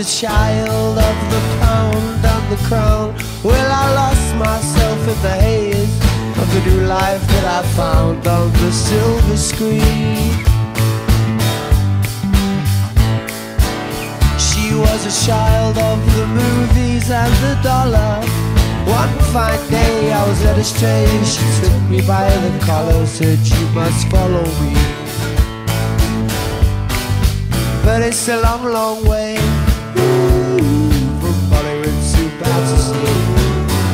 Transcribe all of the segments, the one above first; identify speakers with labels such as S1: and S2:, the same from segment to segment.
S1: a child of the pound and the crown. Well, I lost myself in the haze of the new life that I found on the silver screen. She was a child of the movies and the dollar. One fine day I was led astray. She took me by the collar, said you must follow me. But it's a long, long way from Bollywood to Battersea,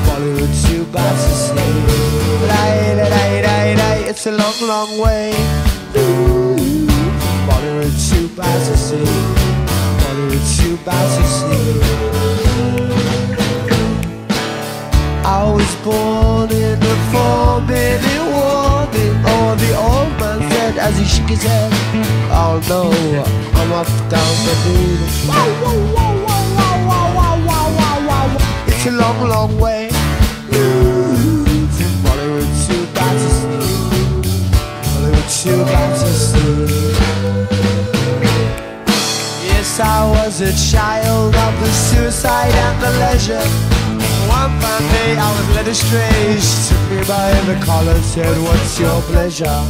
S1: Bollywood to Battersea. It's a long, long way from Bollywood to Battersea, Bollywood to Battersea. I was born in a 4-minute warning. Oh, the old man said as he shook his head, oh no, I'm off down the road. It's a long, long way from Bollywood to Battersea, Bollywood to Battersea. Yes, I was a child of the suicide and the leisure. One fine day I was led astray. She took me by the collar, said, what's your pleasure?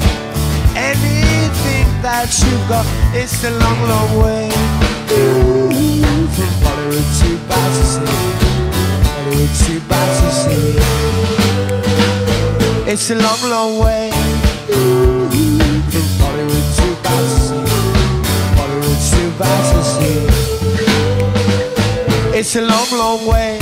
S1: Anything that you've got. It's a long, long way from Bollywood to Battersea, Bollywood to Battersea. It's a long, long way from Bollywood to Battersea, Bollywood to Battersea. It's a long, long way